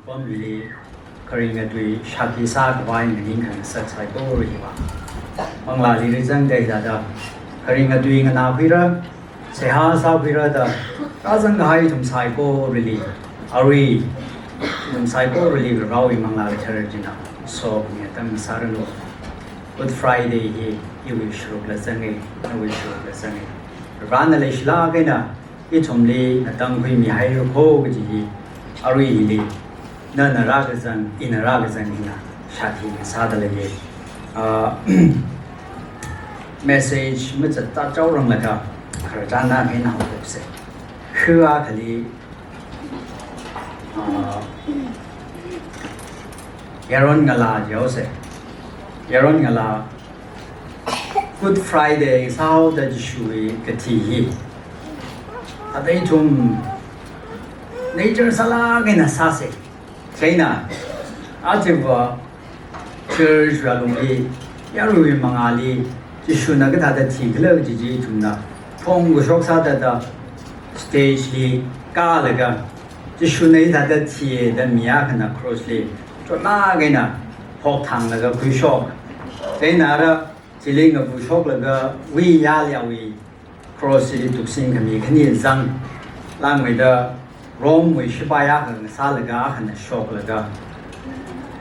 Pom really carrying a tree, Shaki Sak, wine, and ink and such like over here. Bangla reason they that carrying a doing an apira, say has apira the doesn't hide from psycho really. Ari from psycho really rowing Mangla Terragina. So, Yatam Sarano. Good Friday, he will show pleasantly, I will show pleasantly. Ranalish Lagina, it's only a tongue me higher ho, Ari Nana Ragazan in a Ragazan in a Shati Sadalay. Message Mr. Tajoram like a Karjana in our say. Huakali Yaron Gala, Jose. Yaron Gala Good Friday is how the Shui Kati. Adetum Nature Salag in a sassy. China Ajiva Church Ralumi Yarui Mangali Jishunagata the Tigler Jijituna Pong Shoksa the stage Lee Galaga Jishunata the Tea the Miakana Crossly Jonagina Hotang like a Kushok. China Jiling of Bushok like a we Yalia Crossly to sing a Mikani Zang Lang with the Rome with Shibaya and Salaga and Shoklaga.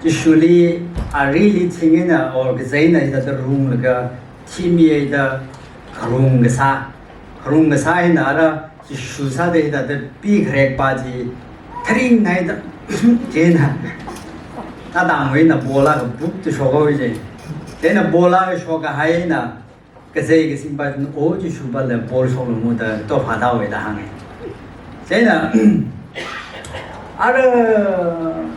Usually, I really think in a or Gazana is the room like a Timmy the Karungasa. Karungasa in Ara, Shusa the big red party. Three night Jena. Nadam win a bola book to show then a bola shock a hyena. Gazay is in by an old Shuba the ball from the top hada with the hanging. Then other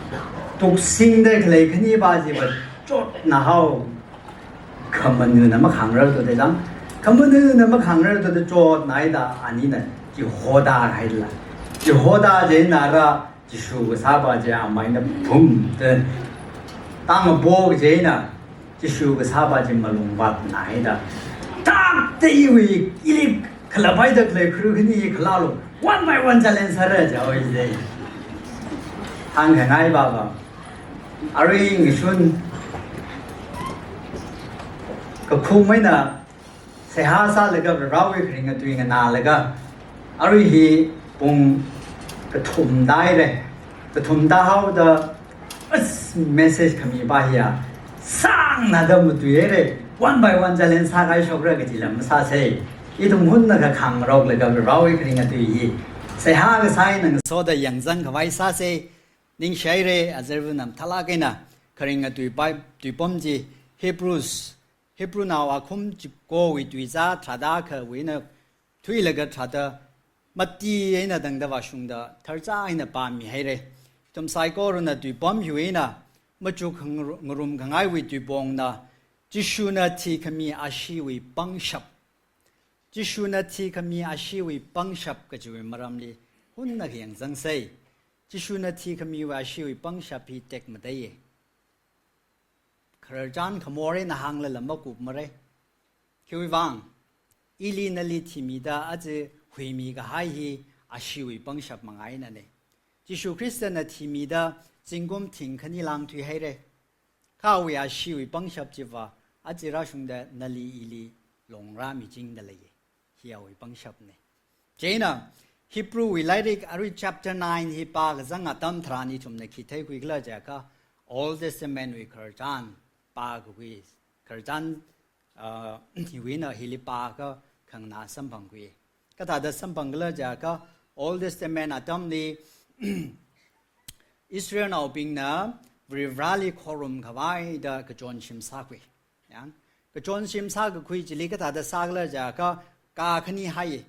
took sing the lake Nibazi, but Jot Nahao come in the Makhanger to the Dam, come in the Makhanger to the Jot Naida Anina, Jehoda Hidla, Jehoda Jenara, Jishu Sabaja, mind boom, the Tang Bog Jena, Jishu Sabaji Malum Bat Naida. Tak the Iwi, Ilik, Kalabida Klekuni, Klalo. One by one challenge Saraj always day. Hang and I Baba. Aring Shun Kakumina Sehasa Lega Rawi Ring doing an Alaga. Arihi Bung the Tum Dire. The Tum Dao the message coming by here. Sang Nadam Duere. One by one challenge Sagai Shokragatilam Sase. Itong hunna ka khang rog le ga rawi kring atu yi se ha ga sai nang so da yang zang ka wai sa se ning shaire azervu nam thala ke na kring atu pai tu pom ji Hebrew now akum ji go wi tu za thada kha wi na thui le ga thada mati ina dang da wa shung da tharcha ina pa mi hai re tum sai ko ro na tu pom yu ina ma chu khang ngrum gangai wi tu bong na ji shu na thi khami ashi wi pang shap Jishunati kami ashiwi pangshap kajui maramli hunna yang zang say Jishunati kami ashiwi pangshapi tek madaye Karajan kamore na hangla lamakup mare Kiwi wang ili nali timida aze huimi ga hai ashiwi pangshap mangai na ne Jishu Krista na timida zingum ting kani lang tu haire Kawi ashiwi pangshap jiva aze rashungda nali ili longra mi jing dalaye Here we pangshap ne. Jena Hebrew we like Ari chapter 9 he pa zang atam thrani chum ne khithai kui gla jaka all this men we karjan pa kui karjan hiwina hilipa ka khangna sampang kui kata da sampang gla jaka all this men atam ni Israel now being na rally quorum khawai da ka jon shim sa kui yang ka jon shim sa ka kui jili kata da sagla jaka Ka khani hai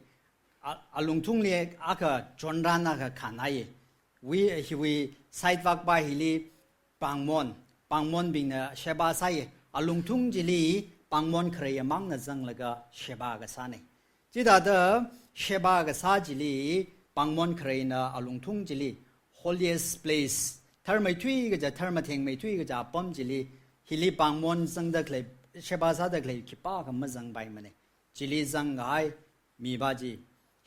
alung thung le aka chonrana ka khanai we side walk by hili pangmon bing na sheba sai alung thung jili pangmon khre mang na jang laga sheba ga sa ne chida da sheba ga sa jili pangmon khre na alung thung jili holiest place tharmai thui ga ja tharma theng mai thui ga ja pom jili hili pangmon jang da khle sheba sa da khle ki pa ka ma jang bai mane Chili Zangai, Mibaji,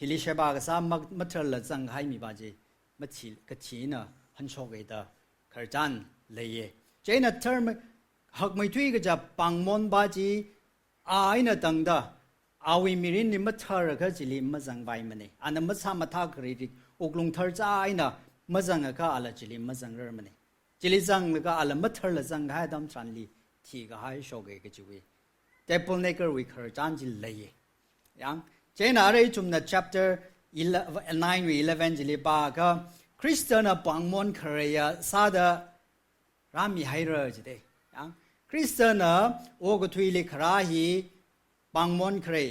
Hilishaba, some material Zangai Mibaji, Matil, Katina, พันโชกเอตาขรจันเลยเจน่ะเทอร์มหักไม่ทุยก็จะปังมอนบาจีอาอินะตังดาอาวิมิรินนิมัทาร์ก็จิลิมัจังใบมันเองอันนั้นมัทามัทากรีดิอุกลงเธอจ้าอินะมัจังก็อะไรจิลิมัจังเรื่องมันเองจิลิจังก็อะไรมัทาร์จังให้ดำชันลีที่ก็ให้โชกเอก็จิวิแต่ปนเนกวิขรจันจิเลยยังเจน่ะอะไรจุ่มใน chapter 9 11จิลิปาก็คริสเตียนปังมอนเครียซาดารามีไฮเรอร์จิเดยังคริสเตียนโอกทุยลิคราฮีปังมอนเครี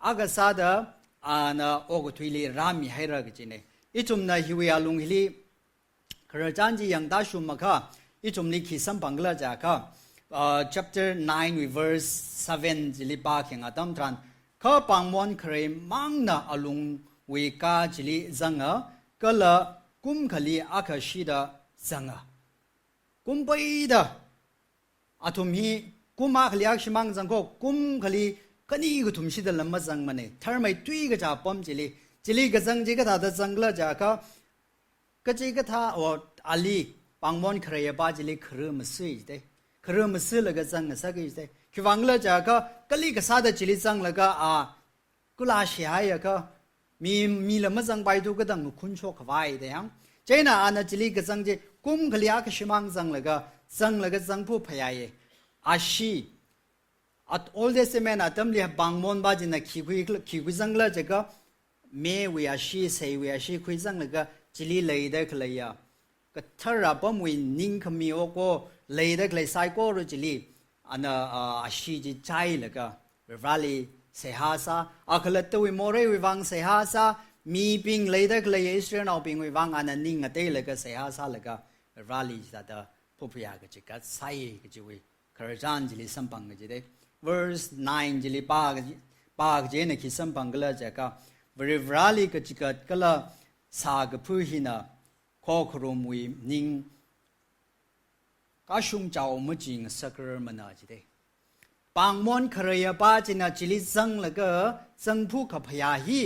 อากาซาดาอันโอกทุยลิรามีไฮเรอร์จิเนอีจุ่มในฮิวิอาลุงฮิลีครจันจิยังตาชุมมาค่ะอีจุ่มนี้ขีสัมปังกลาจากค่ะchapter 9 verse 7จิลิปาเขียงอาตัมทรันข้าปังมอนเครีมังนาอลุงวิกาจิลิจังก็ละกุมขลีอาคาชีดาจังกุมไปดาอาทุมฮีกุมอาขลีอาคชิมังจังก็กุมขลีกันนี่ก็ทุมชีดาลำมาจังมันเองทำไมตุยก็จะปั๊มจิลีก็จังจีก็ท่าจังละจากก็จีก็ท่าว่าอาลีปังมอนเครียบาจิลีครืมสุยเด้ครืมสุยแล้วก็จังสักอีเด้คือวังละจากก็ลีก็ซาดจิลีจังแล้วก็กุลาเชียก็มีละมาจังไปดูก็ต้องคุณโชคไว้เดียงเจน่าอันจิลีก็จังจีกุมขลีอาคชิมังจังแล้วก็จังผู้พยายอาชีอัต Old Testament อัตมเลียบังมอนบาจินะขีคุยจังละจะก็เมวิอาชีเซวิอาชีคุยจังแล้วก็จิลีเลยได้ขเลยก็ถ้าเราบ่มวินิ่งขมีโอก็เลยได้ขเลยไซโก้รู้จิลีอันอาชีจิใจแล้วก็เวลาลีเสียหาซาอาคลตัววิโมเรวิวังเสียหาซามีปิงเลยได้เลยอิสราเอลเอาปิงวิวังอันนั้นนิ่งเตะเลยก็เสียหาซาเลยก็เวลาลีจะได้ผู้พยากจิกัดใส่ก็จะวิคาร์จันจิลิสัมปังก็จะได้ verse 9จิลิปากเจนคิสัมปังก็เลยจะก็เวลาลีก็จิกัดก็ละสากผู้หินะข้อครมวินิ่งก็ชุ่มเจ้ามุ่งจิงสักเรื่องมันอาจจะได้ปังมอนครียป้าจินาจิลิซังแล้วก็ซังผู้ขับพยาฮี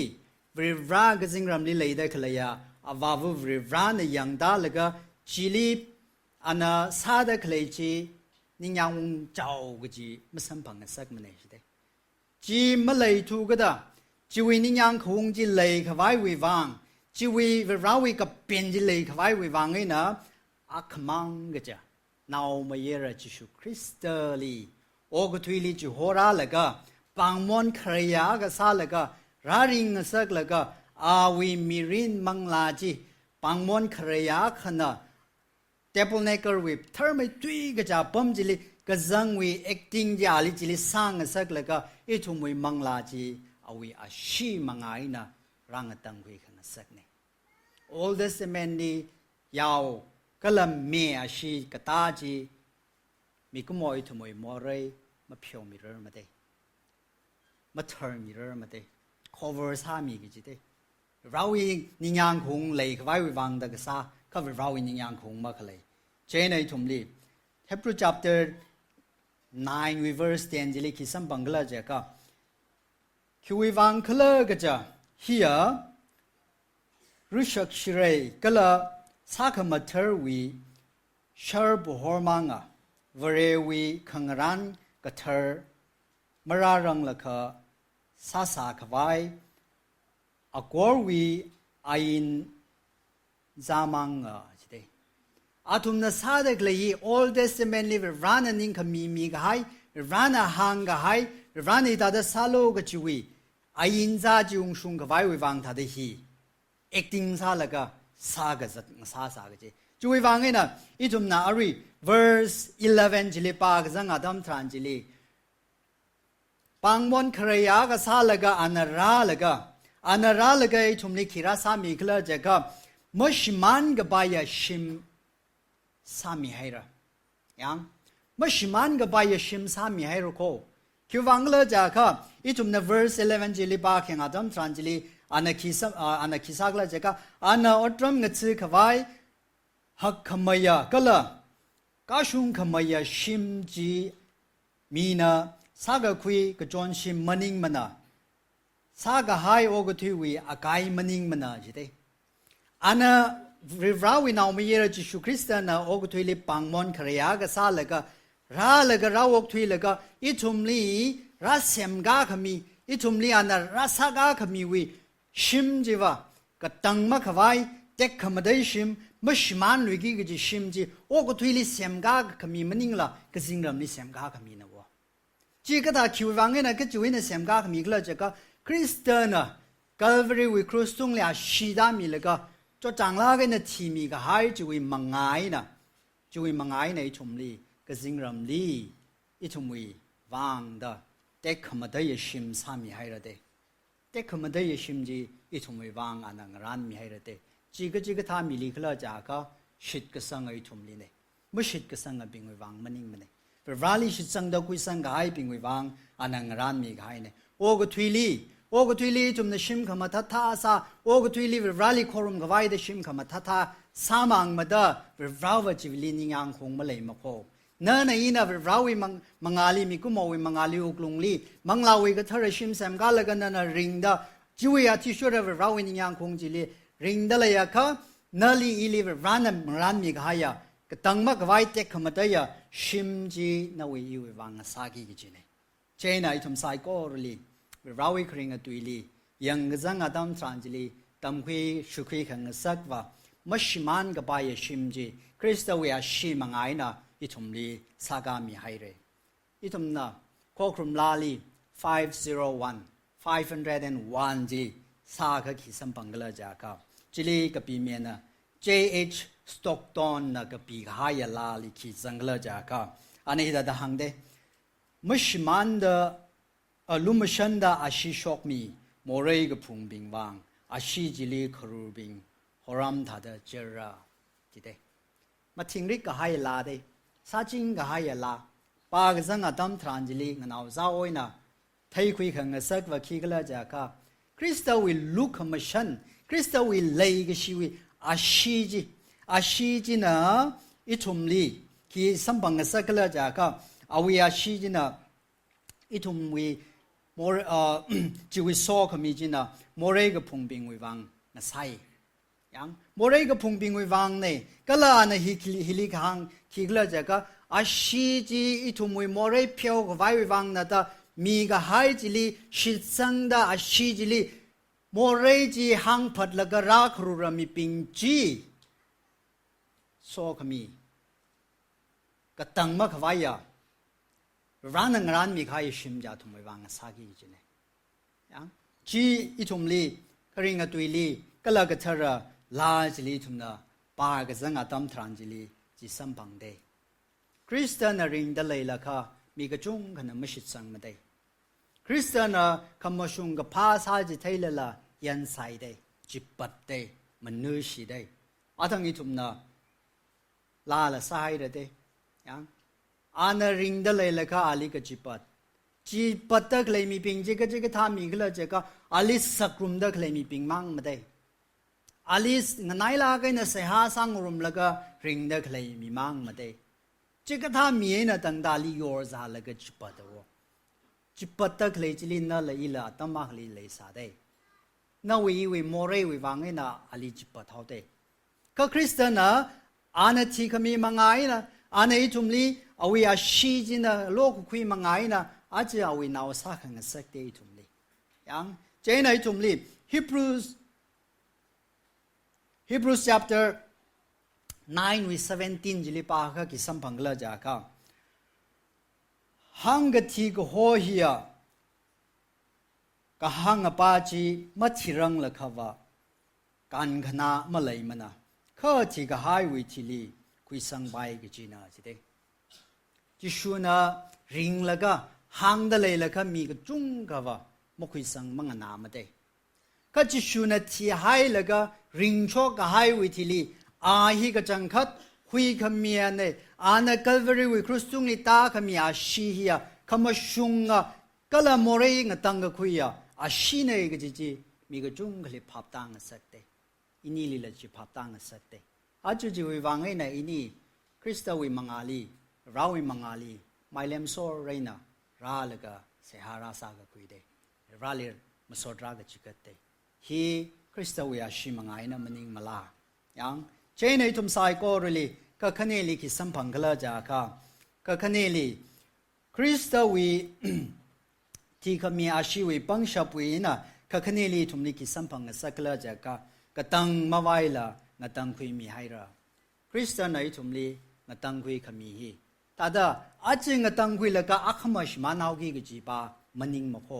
วิรากจิงรำลิเลยได้ขเลยอาวาวุวิรานยังดาแล้วก็จิลิอันซาดขเลยจีนิยังเจ้าก็จีไม่สัมพันธ์สักมันเลยได้จีไม่เลยถูกก็ได้จีวินิยังคงจีเลยขวายวิวังจีวิราวิกับเป็นจีเลยขวายวิวังไงนะอักมังก็จะนาไม่เยอะจิชุคริสต์ลีโอกทุยลิจูโฮราเลก็ปังมอนครียก็ซาเลก็ราริงสักเลก็อาวิมิรินมังลาจีปังมอนครียขณะเทปเนกร์วิบเธอไม่ตุยก็จะปั๊มจิลิก็จังวิ acting จาลิจิลิสังสักเลก็อีทุมวิมังลาจีอาวิอาชีมังไงนะรังตังวิขณะสักเนี่ย Old Testament นี่ยาวก็ละเมียอาชีกตาจีมีก็มอยทุมวยมอเรย์มาเพียวมีเรื่องมาได้มาเทิร์มีเรื่องมาได้ cover ซามีกี่จีได้เราเองนิยังคงเลยขวายวิวังดักษาเขาเป็นเราเองนิยังคงมาเลยเจนในทุมลี Hebrew chapter 9 verse 10จิลิคิสัมบังกลาเจก็คิวิวังคลก็จะเฮียรุชกชิเรก็ละสักมาเทอร์วีชาร์บฮอร์มังวเรวีขังรันกเธอมรารังละคะซาสาขวายอากอวีอินจามังจิเดอาทุมนาซาเดกเลย Old Testament ลิเวรานันิงขมีกหายรานาฮังกหายรานิตาเดซาโลกจิวีอินจาจิงชุงขวายวิวังทัดฮี acting ซาละก็ซากจัดซากจีจุยฟังไงนะอีทุมนาอารี verse 11จิลิปากจังอาดัมทรานจิลิปังมอนครียาก็ซาละก็อันราละก็อีทุมนี่ขีราสามีคลาเจก็มชมันก็ไปยาชิมสามีให้ระยังมชมันก็ไปยาชิมสามีให้ระโคคิวฟังเลยจ้ะครับอีทุมนา verse 11จิลิปากยังอาดัมทรานจิลิอันคิสักละเจก็อันอัตรมเงือขวายฮักขมายก็ละกาชุงขมายชิมจีมีนะสากคุยกจอนชิมมันนิงมันนะสากหายโอกทุยวีอากายมันนิงมันนะจิเตอัน ราวินาวมีเยอะจิสุคริสต์นะโอกทุยลิปังมอนขรยากษาเลก็ราเลก็ราอกทุยเลก็อิทุมลีรัสเซมกาขมีอิทุมลีอันนั้นรัสกาขมีวิชิมจีวะก็ตั้งมาขวายเด็กขมาได้ชิมไม่ชิมันลุยกี้ก็จะชิมจีโอกทุยลิเซมกาขมีมันนิ่งละก็สิ่งเรานี่เซมกาขมีนะวะจีก็ถ้าคิววังเงินก็จะวินเซมกาขมีก็เลยจะก็คริสเตียนนะกัลวารีวิครูสตุงเลยชีดามีเลยก็จะจังลากันนะทีมีก็หายจะวิมังไงนะจะวิมังไงในชุมลีก็สิ่งเรานี่อีชุมวิวังเด้อเด็กขมาได้ยชิมสามีให้ระเดเด็กขมาได้ยชิมจีอีชุมวิวังอันนั้นร้านมีให้ระเดจีก็ท่ามีลีก็แล้วจาก็ชิดก็สังไอชุมลีเนี่ยไม่ชิดก็สังกับปิงวิวังมันนิ่งมันเนี่ยแต่ราลีชิดสังดอกกุยสังกับไอปิงวิวังอันนั้นร้านมีก็ให้เนี่ยโอ้ก็ทุยลีโอ้ก็ทุยลีจุ่มในชิมขมาทัท่าซาโอ้ก็ทุยลีราลีโครุมกับไว้ได้ชิมขมาทัท่าสามังมาเด้อราวจิวลีนิยังคงมาเลยมาโคนั่นเองนะเราวิมังอาลีมีกุมวิมังอาลีอุกลุงลีมังลาวิก็ทาร์ชิมเซมกาลกันนั่นริงดาจิวอาทิชัวร์เราวินิยังคงจิลีริงดาเลยอะค่ะนั่นลีอีลีร้านมีก็หายก็ตั้งมากไว้เด็กขมาได้ยาชิมจีนาวิยูวังสากีกิจิเนเจน่าอีทุมไซโกรลีเราวิคริงตุยลียังจังอาดัมทรานจิลีตั้มคุยชุคุยขังสักว่ามัชมันกับไปชิมจีคริสต์วิอาชิมังไงนะอีทุมลีสากามีให้เรอีทุมนะข้อครุมลาลี501จีสากาขีสัมปังกลาจากาจิลีกับปีเมียนะ J.H. Stockton นะกับปีหายลาลีขีสังกลาจากาอันนี้จะหังเดมัชมันเดลุมชันดาอาชีชอกมีโมเรย์กับพุงบิงบางอาชีจิลีครูบิงฮอรัมทัดเจราจิเดมาทิ้งริกก็ให้ลาเดซาจิงก็ให้ลาปากจังอาดัมทรานจิลีงั้นเอาซาโอยนะไทยคุยขังสักว่าขี้กระจากาคริสต์วิลลุกมาชันคริสต์วิลเลยก็ชีวิอาชีจินะอิทุมลีขี้สัมปังสักกระจากาอาวิอาชีจินะอิทุมวิโมจิวิโซขมีจินะโมเรกับพุงบิงวิวังนะไซยังโมเรกับพุงบิงวิวังเนี่ยก็ลานะฮิลิขังขี้กระจากาอาชีจิอิทุมวิโมเรเพียวกับไว้วิวังนะตามีก็หายจิลีชิดสังดาอาชีจิลีโมเรจีหังพัดละก็รักรูรามีปิงจีโซขมีก็ตั้งมาขวายาร้านงานมีใครชิมจาทุมวิวังสากีจีเนี่ยยังจีอิทุมลีกริงตุยลีก็ละก็เธอลาจิลีทุมนะปากจังอาตัมทรานจิลีจีสัมปังเดคริสเตียนริงดะเลยละค่ะมีกระจุงขนาดไม่ชิดสังมาได้คริสเตียนคำว่าชุงกับภาษาจิตไทยละยันใส่ได้จิปัดได้มันเนื้อสีได้อาทั้งนี้ทุมนะลาละใส่ได้ยังอันริงดะเลยละค่ะอาลีกับจิปัดตะเลยมีปิงจิกทามีก็เลยจะก็อาลีสักรุมตะเลยมีปิงมั่งมาได้อาลีงั้นไหนละก็เนี่ยเสียหาสังรุมละก็ริงดะเลยมีมั่งมาได้จิกทามีนะตั้งดาลีโยร์ซาละก็จิปัดวะจิปัดตะเลยจิลินน่ะเลยอีละตั้มมาเลยเลยสาได้น่าวิโมเรวิวังเงินะอาลีจิปัดเท่าได้ก็คริสเตียนนะอันที่ขมีมังไงนะอันนี้ทุมลีเอาวิอาชีจินะโลกคุยมังไงนะอาจจะเอาวินาวสักหังสักเดย์ทุมลียังเจนไอทุมลี Hebrews chapter 9 with 17 จิลิปาค่ะกิสัมพังกลาจาก่าหังกทีก็หัวเหียก็หังปาจีมัทิรังละค่ะว่าการขณะมาเลยมันนะข้าที่ก็หายวิธีลีคุยสังใบก็จีน่าจิเดจิชูน่ะริงละก็หังดะเลยละก็มีก็จุงก็ว่าไม่คุยสังมังนามาได้ก็จิชูน่ะที่หายละก็ริงโชก็หายวิธีลีอาฮีก็จังคัดคุยขมียเนี่ยอาณาคัลวารีวิคริสตุงนิตาขมีอาชีฮียขมาชุงอ่ะก็ละโมเรงตั้งก็คุยอ่ะอาชีเนี่ยก็จีมีก็จุงก็เลยพับตั้งสักเตอินี่ลิละจีพับตั้งสักเตอาจุจีวิวังไงนะอินี่คริสต์วิมังอาลีเราวิมังอาลีไม่เลมโซเรน่ะราลก็เสหาราสาก็คุยเดราเลมาสอดราก็จิกเตฮีคริสต์วิอาชีมังไงนะมันนิงมาลา ยังเจในทุมสายก็เลยก็คะเนลีคิสัมพังกละจาก็ก็คะเนลีคริสต์วีที่เขามีอาชีพปังชับวีนะก็คะเนลีทุมลีคิสัมพังกสักละจาก็ก็ตั้งมาไว้ละงตั้งคุยมีให้ละคริสต์ในทุมลีงตั้งคุยขมีฮีแต่ถ้าอาจจะงตั้งคุยแล้วก็อักมาชมานาวีกจีบามันยิงมาโค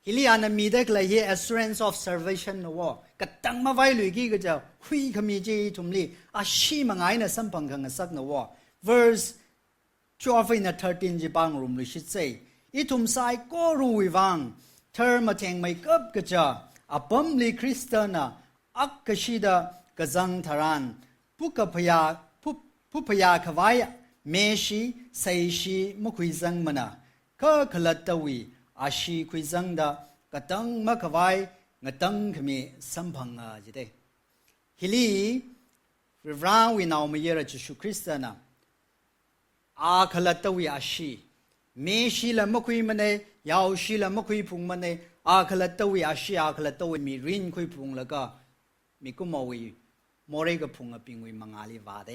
ฮิลีอันมีได้เลย assurance of salvation นะว่าก็ตั้งมาไว้เลยกี่ก็จะคุยขมีจีทุมลีอาชีมังไงนะสัมพังกันสักนะว่า verse 12 and 13จีบังรุมลิชิตเซอีทุมสายก็รู้วิวังเธอมาแทงไม่กับก็จะอาบัมลีคริสเตนะอักกชิดากจังทารันผู้พยาขวายเมชีไซชีมุขุยจังมนะก็ขลัดตวีอาชีขุยจังดากตังมะขวายงตังขมีสัมพังจิเดฮิลีราววินาวมเยระจิชุคริสเตนะอาขลัดตวีอาชีเมชีละมุขุยมันเนยาวชีละมุขุยพุงมันเนอาขลัดตวีอาชีอาขลัดตวีมีรินขุยพุงแล้วก็มีกุมอวีโมเรกพุงปิงวิมังอาลีวาเด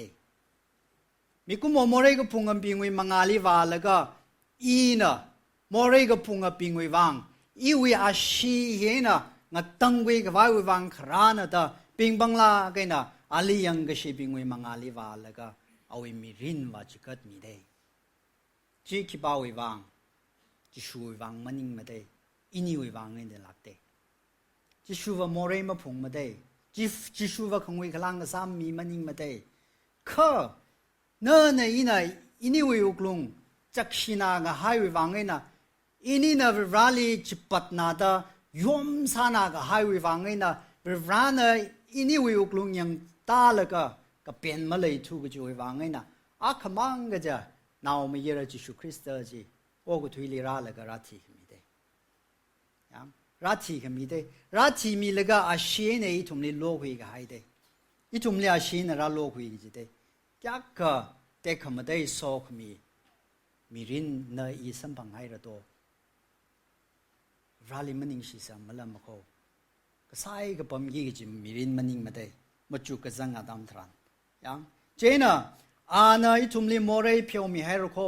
มีกุมโมเรกพุงปิงวิมังอาลีวาแล้วก็อีนะโมเรกพุงปิงวิวังอีวิอาชีเฮนะงตังวิกวายวิวังครานะตาปิงบังลาเกนะอาลียังกชีปิงวิมังอาลีวาแล้วก็เอาวิมีรินวาจิกัดมีเดจีคิบาวิวังจิชูวิวังมันยิงมาเดอินีวิวังเงินเดลักเดจิชูวาโมเรมาพุงมาเดจิชูวาคงวิกลังกสามมีมันยิงมาเดข้อเนื้อในอินี่วิวกลุงจักชินากะไฮวิวังเงินะอินี่นะวิราลีจิปัตนาดายอมสานากะไฮวิวังเงินะวิรานะอินี่วิวกลุงยังตาละก็เป็นมาเลยทุกจุวิวังเงินะอาขมังกะจะนาวมีเยระจิชูคริสต์จีโอกุทุยลีราละก็รัทีขมิเดรัทีขมิเดรัทีมีละก็อาชีเนอิทุมลีโลกุยกะไฮเดอิทุมลีอาชีนะราโลกุยจิเดจักก็แต่ขมได้โซขมีรินเนอีสัมพังให้ระโตราลิมันนิงชิสามมะละมะโคก็ใส่ก็ปมกี้ก็จิมีรินมันนิงมาได้มาจุกจังอาดามทรานยังเจน่ะอาณาอิทุมลีโมเรย์เพียวมีให้ระโค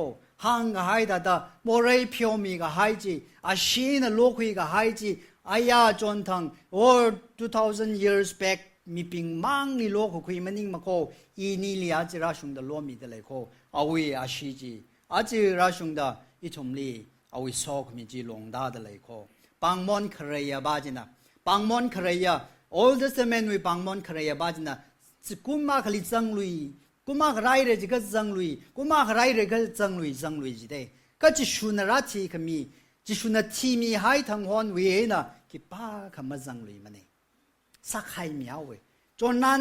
หังก็ให้ดาโมเรย์เพียวมีก็ให้จีอาชีนะโลกุยก็ให้จีอายาจนทั้งโอ้2000 years backมีปิงมังนี่โลกคุยมันนิ่งมาโคอีนี่ลีอาจิราชุงดาโลมีเดเลยโคเอาวิอาชีจีอาจิราชุงดาอิทุมลีเอาวิโซกมีจีลงดาเดเลยโคปังมอนคเรียบาจินะปังมอนคเรีย Old Testament วิปังมอนคเรียบาจินะจิกุมาขลิจังลุยกุมาขไรเรจิก็จังลุยกุมาขไรเรก็จังลุยจีเดก็จิชุนราชีขมีจิชุนทีมีให้ทั้งหอนเวนะกิป้าขมาจังลุยมันเองสักให้มีเอาไว้จนนั้น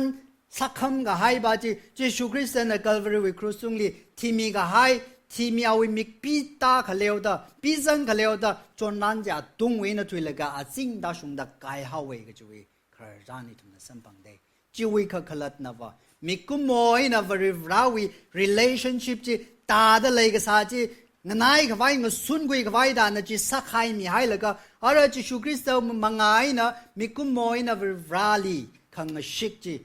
สักคำก็ให้บาจีเจสุคริสต์ในกัลวารีวิครูสุงลีที่มีก็ให้ที่มีเอาไว้มีปีตาขเลวดาปีจังขเลวดาจนนั้นจะตุงเวนะทุยเลกาอาจิงดาชุงดากายฮาเวก็จะเวคราจานิทุนสัมปังเดจีวิขขลัดนะว่ามีกุมอยนะวาริราวี relationship จีตาเดเลยก็สาจีงนายก็ไว้งสุนกุยก็ไว้ดานะจีสักให้มีให้เลกาอะไรจีสุคริสต์มังไงนะมีกุมอยนะวาริราลีขังชิกจี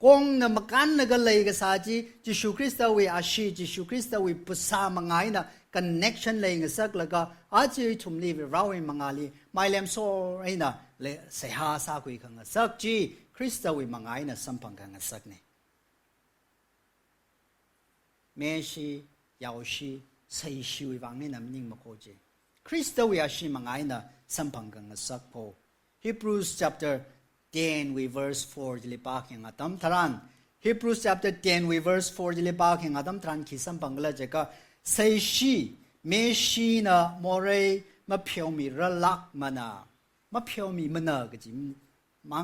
กงนะมักันนะก็เลยก็สาจีจิชูคริสต์วิอาชีจิชูคริสต์วิปุษามังไงนะ connection เลยก็สักแล้วก็อาจีทุมลีวิเราวิมังอาลีไม่เลมโซไอ้นะเลยเสียหาสักวิขังสักจีคริสต์วิมังไงนะสัมพังขังสักเนี่ยเมชียาวชีใส่ชีวิวังนี่นะมันยิ่งมาโคจีคริสต์วิอาชีมังไงนะสัมพังขังสักโพ Hebrews chapter 10 we verse 4 jili paking atam tharan Hebrews chapter 10 we verse 4 jili paking atam tharan kisam bangla jeka sei shi me shi na more ma phyo mi ralak mana ma phyo mi mana gaji ma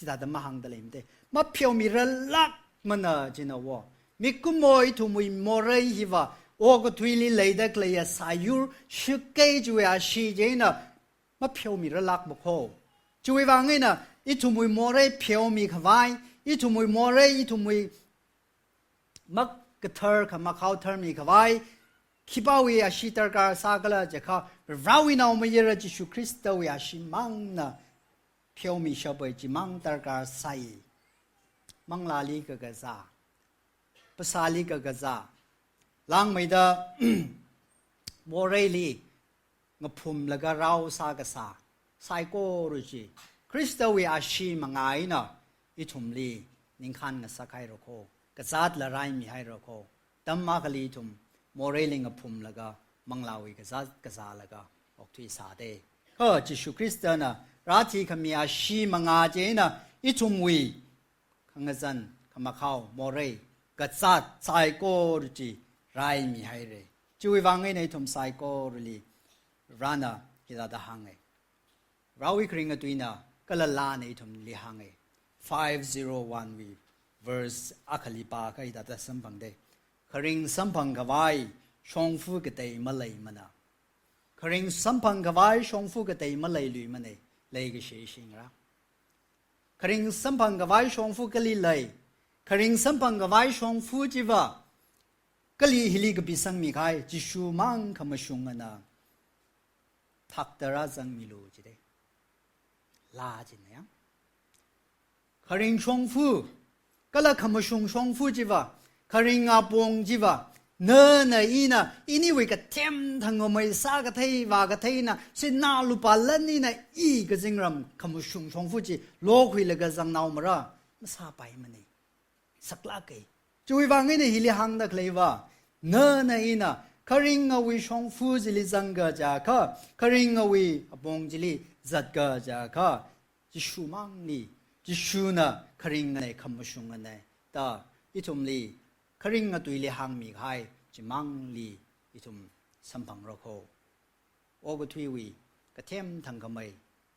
ta da ma hang da le mte ma phyo mi ralak mana jina wo mi kumoi thu mui more hi wa o ko thuili leida kleya sayur shukei ju ya shi jena ma phyo mi ralak mo kho chui wa ngai naอีทุ่มวยมอเรย์เพียวมีขวายอีทุ่มวยมอเรย์อีทุ่มวยมักกระเทอร์ขมักเขาเทอร์มีขวายคิปาวิอาชิตร์การสักละจะเขาเราวินาไม่เยอะจิสุคริสต์วิอาชิมังนะเพียวมีชอบไปจิมังตร์การใส่ มังลาลีกะกะซาภาษาลีกะกะซาลางไม่ได้โมเรลีงพุมแล้วก็เราซากะซาไซโกรุจิคริสต์วิอาชีมังไงนะอิทุมลีนิงคันงสักให้เราโคกะซาดละไรมีให้เราโคตัมมากลีทุมโมเรลิงพุมแล้วก็มังลาวิกะซากะซาแล้วก็ออกที่ซาเดก็จิสุคริสต์นะราทีขมีอาชีมังอาเจนะอิทุมวีขังจันขมาเข้าโมเรกะซาดไซโกรุจิไรมีให้เรจุยวังไงในทุมไซโกรุลีรานะฮิดาดาหังไงเราวิคริงตุยนะก็ละลาในทุมลิหังไง501 we verse อัคลิปาก็ฮิดาดาสัมพังเดคริงสัมพังกวายชงฟูกเตยมาเลยมันนะคริงสัมพังกวายชงฟูกเตยมาเลยลุยมันเนเลยก็เสียชิงละคริงสัมพังกวายชงฟูกลีเลยคริงสัมพังกวายชงฟูจีวะกลีฮิลิกบิสังมีใครจิชูมังขมชุงนะทักตระจังมิลูจีเดลาจีเนี่ยคริงชงฟูก็ละขมชุงชงฟูจีวะคริงอาปงจีวะเนนอีนะอินี่วิกเทมทั้งไม่สากเทวากเทนะสินาลุปาลนี่นะอีกจิงรำขมชุงชงฟูจีโลกุยเลกจังนาวมระมาซาไปมันนี่สักลาเกยจุยวังนี่ฮิลิหังนักเลวะเนนอีนะคริงอวิชงฟูจิลิจังกะจากะคริงอวิปงจิลิจัดกะจากะจิชูมังนี่จิชูนะคริงในขมชุงในตาอิทุมลีคริงตุยลิหังมีใครจิมังลีอิทุมสัมพังรโคโอกทุยวีกะเทมทังขมัย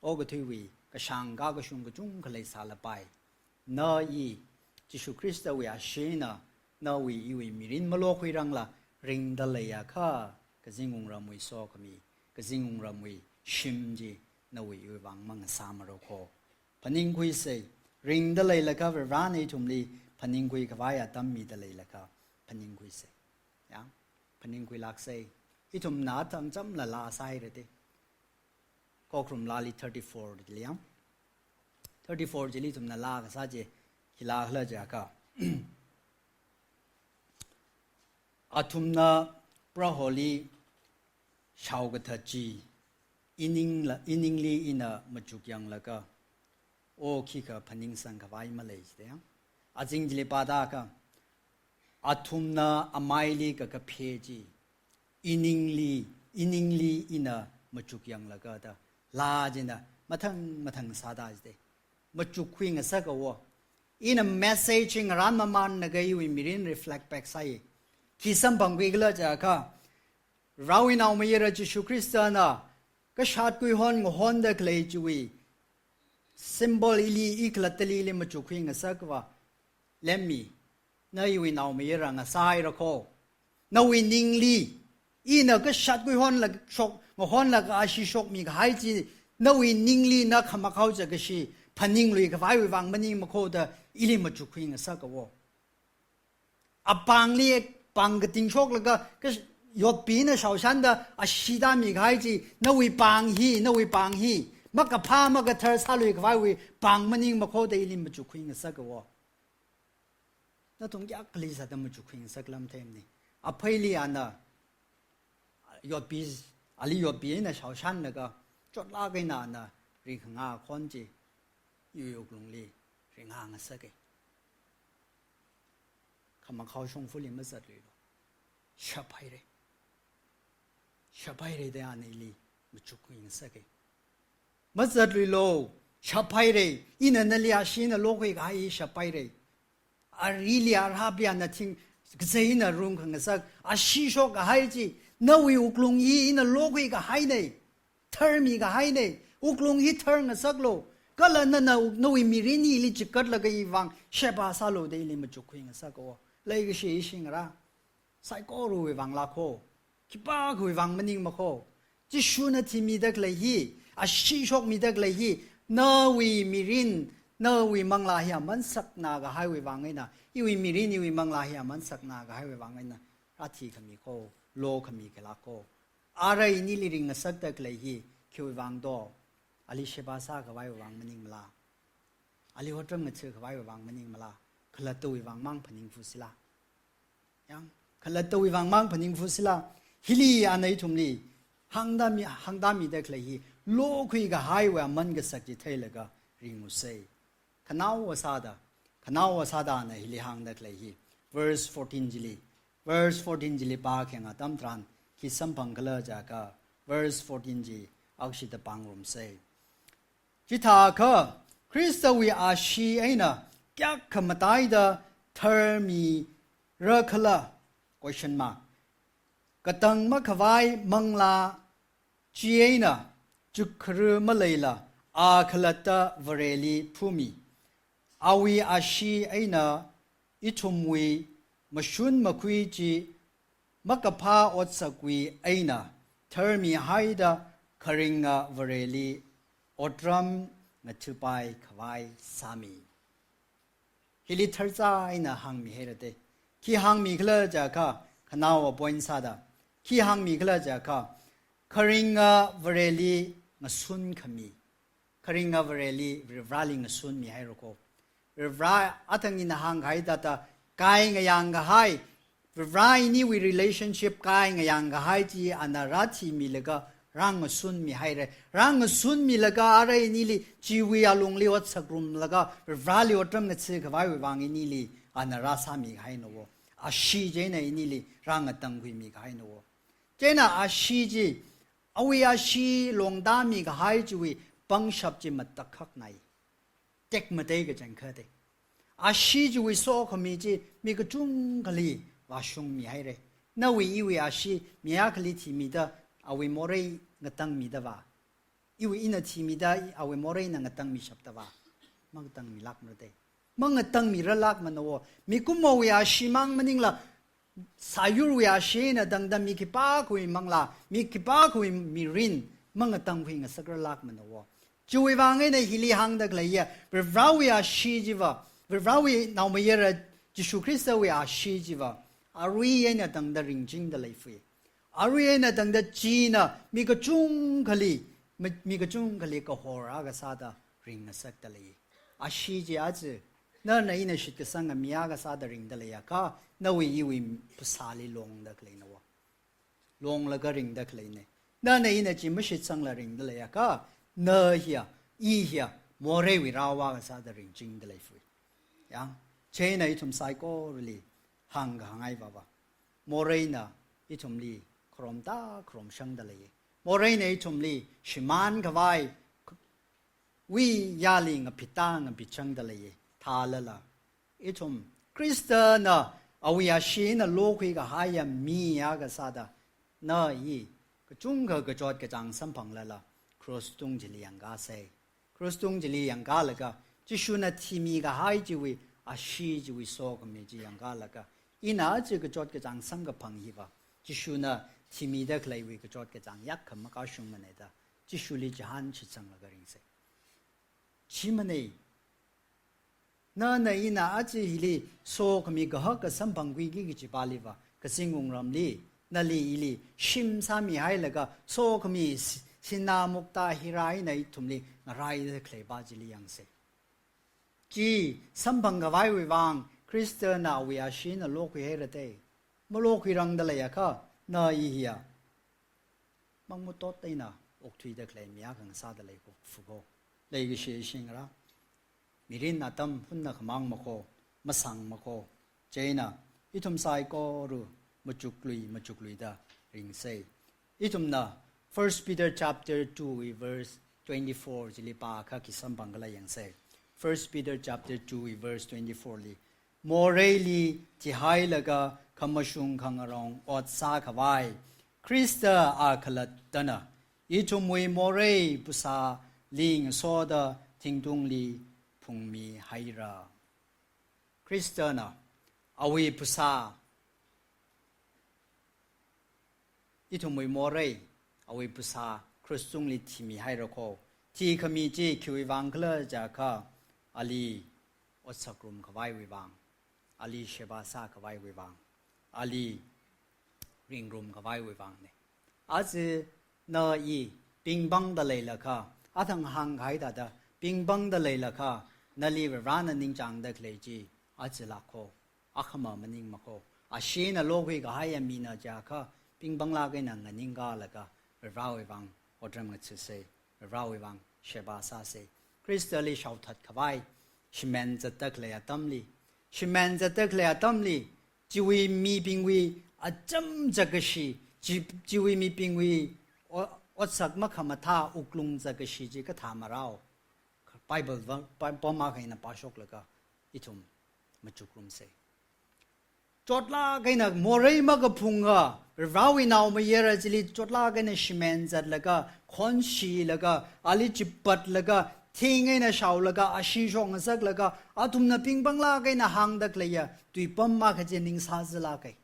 โอกทุยวีกะช่างกากะชุงกะจุงคเลยสาละไปนาอีจิสุคริสต์วิอาชีนะนาวีอีวีมิรินมโลคุยรังละริงดะเลยะค่ะกะจิงงรามวยโซกมีกะจิงงรามวยชิมจีนาวีอีวังมังสามรโคพนิงคุยเซริงดะเลยละค่ะเวรานอิทุมลีพนิงคุยกวายตัมมีดะเลยละค่ะพนิงคุยเซยาพนิงคุยลักเซอิทุมนาทังจำละลาไซเรติก็ครุมลาลี34ดิลิยาม34จิลิทุมนาลากะซาเจฮิลาฮละจากะอาทุมนาพระโฮลีชาวกะทะจีอินิงลีอินะมจุกยังละกะโอคิกะพนิงสังกะไวมาเลยเดยอาจิงจิลิปาดากะอาทุมนาอมัยลีกะกะเพจีอินิงลีอินะมจุกยังละกะตะลาจินะมาทังซาดาจเดมาจุกคุยงสักวะอินะเมสเซจิงรันมามันนะกะยูมิรินรีเฟล็กแบ็กไซที่สัมพังวิกละจากะเราอินเอาไม่ยระจิสุคริสต์นะก็ชาติกุยฮอนงฮอนเดกเลยจุยซิมบอลอิลีอีกละตลีเลยมาจุกคุยงสักวะเลมีนายูอินเอาไม่ยระงสายระโคนาวินิงลีอีนะก็ชาติกุยฮอนละชกงฮอนละก็อาชิชกมีก็ให้จีนาวินิงลีนะขมาเขาจะก็ชีพันนิงลุยก็ไว้วังมันนิงมาโคดอิลีมาจุกคุยงสักวะอปังลีปังกติงโชคแล้วก็ยอดปีนะชาวชันดาอาชีดามีใครจีนวิปังฮีมักกะพามักกะเธอซาลุยกไว้ปังมันยิงมาโคตรอิลิมมาจุกคุยงสักวะนั่นตรงยักษ์ลิซ่าดมาจุกคุยงสักลำเทมนี่อภัยลีอันน่ะยอดปีอาลียอดปีนะชาวชันแล้วก็จดลากันน่ะริงหาคนจีอยู่กรุงลีริงหางสักขมาเขาชงฟุลิมสัตเลยชับให้เดียนลีมาจุกยิงสักมัสัตเลยโลชับให้อินันเลียชินโลกอีกไอ้ชับให้อารีเลียราบิอานะทิ้งกษัตริย์นะรุ่งขังสักอาชีชกให้จีนาวิอุกลุงยีอินันโลกอีกให้เนี่ยเธอมีก็ให้เนี่ยอุกลุงยีเธอนะสักโลก็แล้วนั่นนาวิมิรินีลิจิกัดละก็อีวังเชบาซาโลเดลิมาจุกยิงสักวะเลยก็เสียชิงระไซโก้รู้วังละโคคิป้าคุยวังมันยิงมาโคจิชูนาทีมีเด็กเลยฮีอาชีชกมีเด็กเลยฮีนาวิมิรินนาวิมังลาฮิมันสักนากะให้วังไงนะอีวิมิรินอีวิมังลาฮิมันสักนากะให้วังไงนะราทีขมีโคโลขมีกะลาโคอะไรนี่ลิริงสักเด็กเลยฮีคิววังโตอาลีเชบาซากะไว้วังมันยิงมาลาอาลีวัดเรื่องเชื่อกะไว้วังมันยิงมาลา ขลัดตัววังมังพนิงฟุสิลายังขลัดตัววังมังพนิงฟุสิลาฮิลีอันไหนทุมลีหังดามีเด็กเลยโลกุยกะหายว่ามันก็สักจิตเทลก็ริงมุเซขนาววาซาดานะฮิลีหังเด็กเลย verse 14 จิลี verse 14 จิลีปาเข่งตัมตรันคิดสัมพังกะเลจากะ verse 14 จีอักษิตปังรุมเซจิตาคะคริสต์วิอาชีไอนะแก่ขมตายดาเธอมีเรคละ question mark กตังมะขวายมังลาจีไอนะจุครมะเลยละอาคลตะวเรลีภูมิอาวีอาชีไอนะอิทุมวีมชุนมคุยจีมะกพาอดสกวีไอนะเธอมีไฮดาคริงะวเรลีอดรัมงะทุไปขวายสามีฮิลิทร์ซ่าไอนะหังมีเฮรเตคีหังมีเคลจากะขนาวปอยน์ซาดาคีหังมีเคลจากะคริงะวเรลีงะซุนขมีคริงะวเรลีริวราลิงะซุนมีให้รโกริวราอัตังอินหังไฮดาตากายงะยังกะไฮริวราอินี่วิ relationship กายงะยังกะไฮจีอนาราทีมีเลกะรังสุนมีให้เรรังสุนมีละกาอะไรนี่ลิจีวีอาลงลิวัดสักรุมละกาฟราลิวัดรำเงซื้อขวายวางนี่ลิอานาราสามีให้โนวอาชีเจนะนี่ลิรังตังกุยมีให้โนวเจนะอาชีจีเอาวิอาชีลงดามีให้จีวีปังชับจีมัดตะคักในเจ็กมาเตกจังเคเตอาชีจีวีโซขมีจีมีกจุงกลีวาชุงมีให้เรนาวิอีวิอาชีมีอาคลิทีมีดาอาวิโมเรย์งตังมีดาวาอีวิอินาทีมีดาอาวิโมเรย์งตังมีชับดาวามังตังมีลักมันเตมังตังมีระลักมันโวมีกุมวิอาชีมังมันนิงละสายุวิอาชีนะดังดังมีกิปาคุยมังละมีกิปาคุยมีรินมังตังคุยงสักระลักมันโวจูวิวังไงในฮิลิฮังดักเลยะเวราววิอาชีจิวะเวราววินาวมเยระจิสุคริสต์วิอาชีจิวะอารีเอนะดังดัริงจิงดัลายฟุยอารีนะดังดัจีนะมีกจุงขลีมีกจุงขลีก็ฮอรากษาดาริงนัสักตะลีอาชีจีอาจนั่นในชิดกสังมีอากษาดาริงตะลีก็นวิยวิภาษาลีลงดักเลยนะวะลงแล้วก็ริงดักเลยเนี่ยนั่นในจิมชิดสังละริงตะลีก็เนเฮียอีเฮียโมเรวิราวากษาดาริงจิงตะลีฟุยยังเชนในทุมไซโคลีหังหังไงบ้าโมเรนะอีทุมลีครอมตาครอมช่างดเลยโมเรนไอทุมลีชิมานกวายวิยาลิงพิตางพิช่างดเลยทาลละไอทุมคริสเตนะอาวิอาชีนะโลกุยกหายมียากษาดานะอีก็จุงก็จอดก็จังสัมพังละครสตุงจิลียังกาเซครสตุงจิลียังกาละก็จิชุนะทีมีกหายจิวิอาชีจิวิโซก็มีจิยังกาละก็อินาจิก็จอดก็จังสัมกับพังฮีวะจิชุนะที่มีได้ใครวิกจอดกระจังยักษ์ขมก้าวชงมันเองจิชุลิจหันชิดสังละกริงเสชิมันเองนั่นเองนะอาจจะฮิลีโซขมีกะกสัมพังกุยกิจิบาลีวะกสิงงรำลีนั่นลีฮิลีชิมสามีให้ละก็โซขมีสินามุกตาฮิรายในทุมลีนารายได้ใครบาจิลียังเสจีสัมพังกไว้วิวังคริสเตียนวิอาชินโลกุยเฮระเตมโลกุยรังดะเลยค่ะนาอีเฮียมังมุตโตเตนะอกทุยเด็กเลยมีอาการซาดเลยก็ฟุกเลยก็เชื่อชิงระมีรินนาตัมหุ่นนักมังมะโคมาสังมะโคเจนะอิทุมไซก็รู้มาจุกลุยดาริงเซอิทุมนะ First Peter chapter 2 verse 24จิลิปาค่ะคิสัมปังกลายังเซ First Peter chapter 2 verse 24ลีโมเรลีที่ให้ละก็คำมาชุงขังรองอดซาขวายคริสต์อาคลัดตนะอีทุมวยโมเรปุษาลิงโซดาทิงตุงลีพุงมีไฮราคริสต์นะอวีปุษาอีทุมวยโมเรอวีปุษาคริสตุงลีที่มีไฮราโคที่ขมีจีคิววังเคลจากข้าอาลีอดสักรุมขวายวิวังอาลีเชบาซาขวายวิวังอาลีริงรุมกับไว้ไว้ฟังเนี่ยอาจจะนอีปิงบังดะเลยละค่ะอาทั้งหังไข่ดาดาปิงบังดะเลยละค่ะนั่นลีเวรานันนิงจังเด็กเลยจี อาจจะละโคอาขมามันนิงมาโคอาเชนโลกก็ให้มีนาจาค่ะปิงบังลากันนังนิงกาละก็เราไว้บังอดรำกันเสยเราไว้บังเชบาซาเซคริสต์ลีชาวทัดขวายชิมันจะตักเลยตั้มลีชิมันจะตักเลยตั้มลีจีวีมีปิงวีอาจำจักชีจีวีมีปิงวีอดสักมะขมาท่าอุกลุงจักชีจีก็ถามมาเราไบเบิลปอมาให้นะปาชกเลยก็อิทุมมาจุกลุมเซจดลากันนะโมเรย์มากพุงก็เราวินาวมาเยอะจิลิจดลากันนะชิมันจัดแล้วก็คอนชีแล้วก็อาลิจิปัดแล้วก็ทิ้งไงนะชาวแล้วก็อาชิชงสักแล้วก็อาทุมนะปิงบังลากันนะหางดักเลยอะตุยปั๊มมาขจินิงซาซลากัน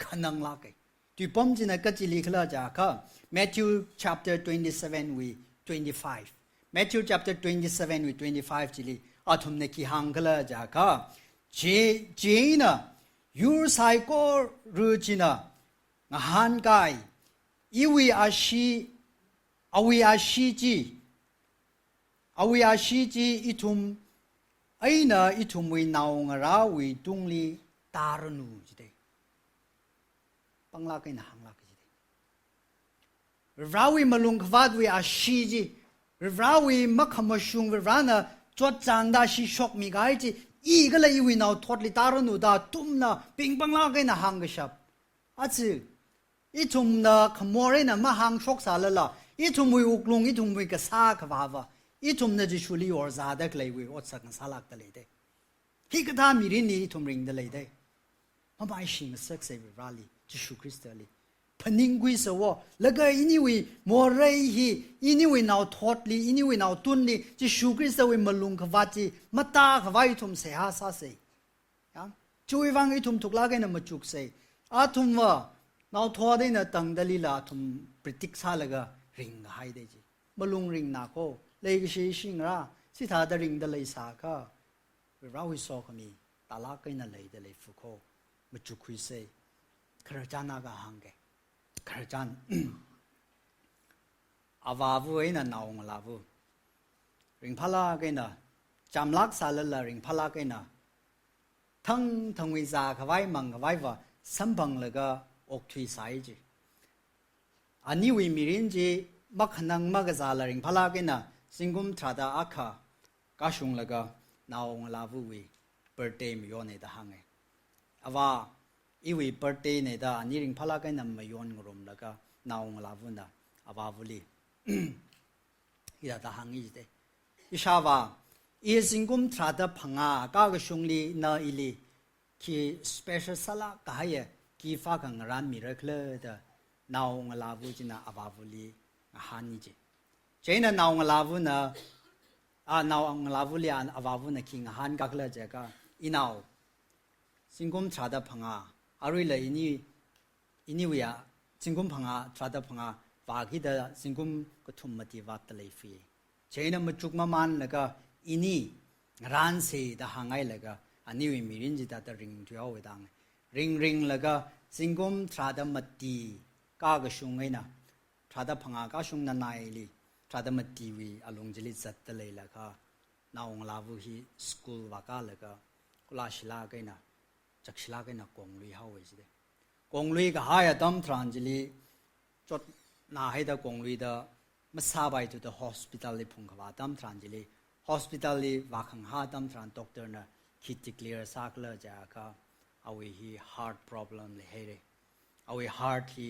ขนังลากันตุยปั๊มจินะก็จิลิขลาจากค่ะ Matthew chapter 27 we 25 Matthew chapter 27 we 25จิลิอาทุมนะquiหางขลาจากค่ะเจนะยูไซโกรูจินะงาฮันกายอีวีอาชีอวีอาชีจีอิทุมไอ้น่ะอิทุมวินาวงราวิตุงลีตารนูจิเดปังลากันนะหังลากันจิเดราวิมาลุงควาดวิอาชีจีราวิมักขมชุงวิรานะจวดจางดาชิชกมีกายจีอีก็เลยวินาวทอดลิตารนูดาตุมนะปิงปังลากันนะหังกษับอาจิอิทุมนะขโมยนะมาหังชกสาละละอิทุมวิอุกลุงอิทุมวิกษาขวาวะอีทุมนะจิชุลีอร์ซาดักเลยวิอดสักสาลักตะเลยได้ฮิกตามีรินีทุมริงตะเลยได้มาไม่ชิงสักเซวิราลีจิชุคริสต์ลีพนิงกุยสวะแล้วก็อินี่วิโมเรฮีอินี่วินาวทอดลีอินี่วินาวตุนลีจิชุคริสต์วิมาลุงขวาจิมาตาขวาอีทุมเสียซาเซยังช่วยฟังอีทุมทุกลากันนะมาจุกเซอาทุมว่านาวทอดได้นะตั้งดลีลาทุมปฏิกษาแล้วก็ริงหายได้จิมาลุงริงนาโคเลยก็ชิชิงระสิท่าดริงเดลัยสาก็เราวิสอขมีตาลากันนั่นเลยเดลัยฟุโคมาจุคุยเซคราจานาก็หังเกคราจานอาวาวุไอ้นั่นนาองลาวุริงพลากันนะจำลักษาละละริงพลากันนะทั้งวิจาขวายมังขวายว่าสัมพังเลยก็อกทุยสายจีอันนี้วิมิรินจีมักนังมักซาลาริงพลากันนะสิงคุมทราดาอาคากาชุงละก็นาองลาวุวิเปิดเตมย้อนในตาหังเออว่าอีวิเปิดเตในตาอันนี้ริงพลากันนะมาย้อนกรุมละก็นาองลาวุนะอว่าวุลีอีตาหังอีเดอิชาว่าอีสิงคุมทราดาพังอากากชุงลีนาอิลีคีสเปเชียลสลากายคีฟ้ากังรันมิราเคิลเดนาองลาวุจินะอว่าวุลีฮันนี่จีเจนนาองลาวุนะนาองลาวุลีอันอว่าวุนะคิงฮันกักเลเจก็อีนาวสิงคุมทราดาพังอาอารุยเลยอินี่วิอาสิงคุมพังอาทราดาพังอาว่าคิดสิงคุมก็ทุ่มมาที่วัดตะเลยฟีเจนมาจุกมามันแล้วก็อินี่ร้านเสียดหางไงแล้วก็อันนี้วิมีรินจิตาริงที่เอาไว้ดังริงแล้วก็สิงคุมทราดามาตีก้ากชุงไงนะทราดาพังอากาชุงนันนายลีทราดามาตีวีอารมณ์จริตจัดตะเลยแล้วก็นาองลาวุฮีสกูลวากาแล้วก็กุลาชิลากันนะจักชิลากันนะกงลุยเฮาไว้สิเดกงลุยก็หายตั้มทรานจิลีจดนาให้ตะกงลุยตะมาซาบายจุดฮอสพิทอลลีพุงขวาตั้มทรานจิลีฮอสพิทอลลีว่าขังหาตั้มทรานด็อกเตอร์นะคิดที่เคลียร์ซักเลยจ้ะก็เอาไว้ฮีฮาร์ด problem เลยเฮ้ยเอาไว้ฮาร์ดฮี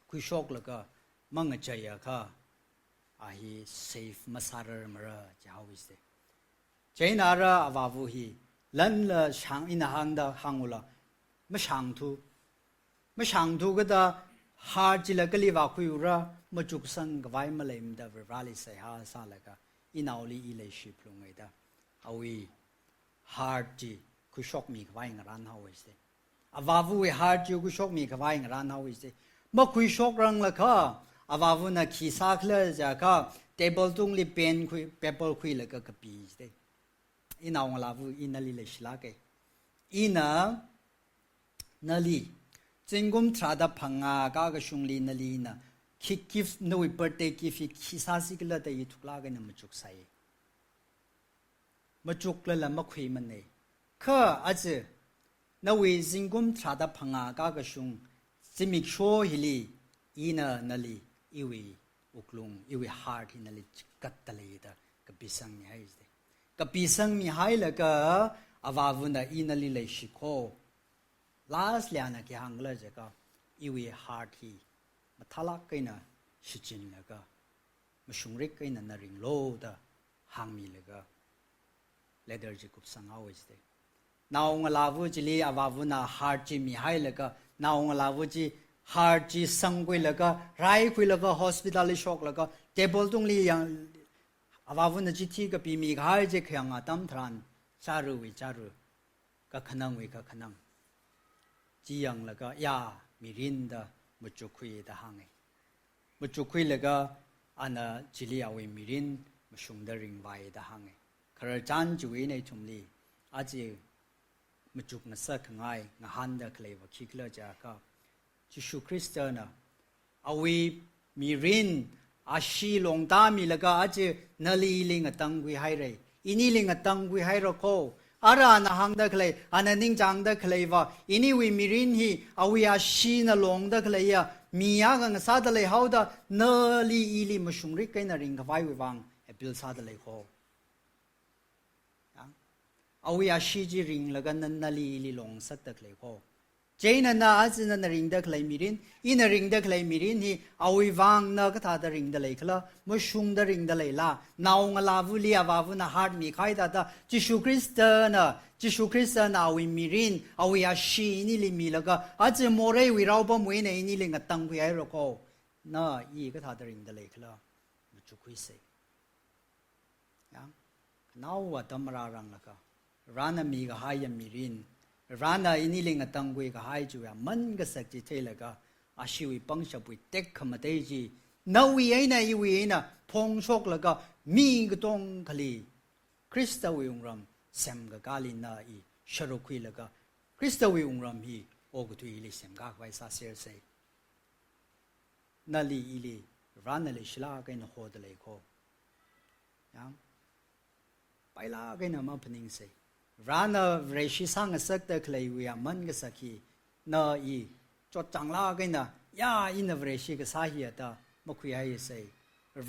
คุยโชคแล้วก็มั่งใจอะค่ะอาฮีเซฟมาซาร์มระจะเอาไว้สิเจนาระอาวาวุฮีลันละช่างอินหังดาหังอุละไม่ช่างทูก็ได้ฮาร์จิละก็ลีว่าคุยระมาจุกสังกไว้มาเลยมันได้เวลาลิเสียหาซาละก็อินเอาลีอิเลชิปลงไงได้เอาไว้ฮาร์จิคุยโชคมีกไว้งานเอาไว้สิอาวาวุฮีฮาร์จิคุยโชคมีกไว้งานเอาไว้สิมาคุยโชครังละค่ะอาวาวุนะขี้ซักเลยจ้ะค่ะเทเบิลตุงลีเป็นคุยเปเปิลคุยละก็กระปีสิอินเอาลาวุอินาลีเลชลาเกอินาลีจิงกุมทราดาพังอากากชุงลีนาลีนะคิฟโนวิเปิดเตคิฟขี้ซักสิกละแต่ยุทุกลากันนะมาจุกใส่ มาจุกเลยละมาคุยมันเนี่ยข้าอาจจะนาวิจิงกุมทราดพังอากากชุงจิมิกโชฮิลีอีน่ะนั่นลีอีวีอุกลุงอีวีฮาร์ทนั่นลีกัดตะเลยตะกับพิสังมีให้สิกับพิสังมีให้แล้วก็อาวาวุนอีนั่นลีเลยชิโคลาสเลียนะกี่หังเลยจะก็อีวีฮาร์ทฮีมาทะลักกันนะชิจินแล้วก็มาชุงริกกันนะริงโลดะหังมีแล้วก็เลเดอร์จะกุบสังเอาไว้สินาองลาวุจิลีอาวาวุนาฮาร์จิมีให้แล้วก็นาองลาวุจิฮาร์จิสังกุยแล้วก็ไรคุยแล้วก็ฮอสพิทอลช็อกแล้วก็เทเบิลตรงนี้ยังอาวาวุนาจิที่ก็ปีมีหายจะแข่งอาตั้มทรานจารุวิจารุก็ขนังวิก็ขนังจียังแล้วก็ยามีรินดามุจุคุยตาหังมุจุคุยแล้วก็อันน่ะจิลีเอาไว้มีรินมุชุงดาริงไว้ตาหังคาร์จันจุยในทุมลีอาจีมาจุกนัสักง่ายงาฮันเดคเลวคิกเลจาก็จิชูคริสเตียนะเอาไว้มีรินอาชีลงตามีแล้วก็อาจจะนาลีลิงตังกุยให้เลยอินี่ลิงตังกุยให้เราโคอารานะฮังเดคเลอันนิ่งจังเดคเลว่าอินี่วิมีรินฮีเอาไว้อาชีนะลงเดคเลยะมียากังซาเดเลยเขาดานาลีอิลิมาชุงริกกันนะริงกับไว้วังเอพิลซาเดเลยโคเอาวิอาชีจิริงแล้วก็นันนาลีลีลงสัตตะเลยโคเจนันนาอาจจะนันริงเด็กเลยมีรินอินริงเด็กเลยมีรินฮีเอาวิวังนักท่าเดริงเดเลยคละมุชุงเดริงเดเลยละนาวงลาวุลีอาวาวุนาฮาร์ดมีใครตาตาจิชูคริสเตียนะจิชูคริสเตียนเอาวิมีรินเอาวิอาชีนี่ลิมีแล้วก็อาจจะโมเรวิเราบ่มวยในนี่ลิงตังกุยไอโรโคน่าอีก็ท่าเดริงเดเลยคละมุจุคุยเสยังน่าว่าตำรารังละก็ร้านมีก็หายมีรินร้านอินี่ลิงตังกุยก็หายจูอะมันก็สักจิตเทลก็อาชีวิปังชบุยเต็กขมาเตจีนาวีไอนะอีวีไอนะพงชกแล้วก็มีก็ต้องคลีคริสต์วิองรัมเซมก็กาลินาอีชรุคุยแล้วก็คริสต์วิองรัมฮีโอกุตุอีลิเซมกากไว้ซาเซอร์เซนาลีอีลีร้านนาลีชลากันโฮดเลยโคยังไปลากันมาพนิงเซร้านเรชิสังสักเตคเลยวิอามันก็สักฮีนาอีจดจังลากันนะยาอินเรชิก็สาเหตุมาคุยให้เซ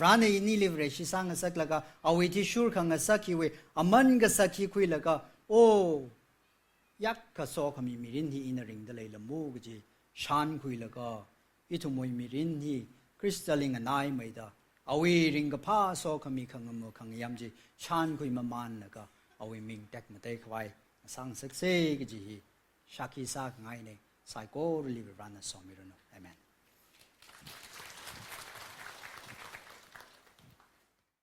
ร้านอินี่ลิเรชิสังสักแล้วก็เอาวิธีชูร์ขังสักฮีเวอามันก็สักฮีคุยแล้วก็โอ้ยักษ์ก็โซขมีมิรินฮีอินริงเดเลยละมูกจีชานคุยแล้วก็อิทุมวยมิรินฮีคริสตัลลิงนายไม่ได้เอาวิริงก็พาโซขมีขังมือขังยามจีชานคุยมามันแล้วก็เอาวิมิงเด็กมาเตะไว้สังสักเซกจีชาคีซากไงเนี่ยไซโคลิเวรันสอมิรโน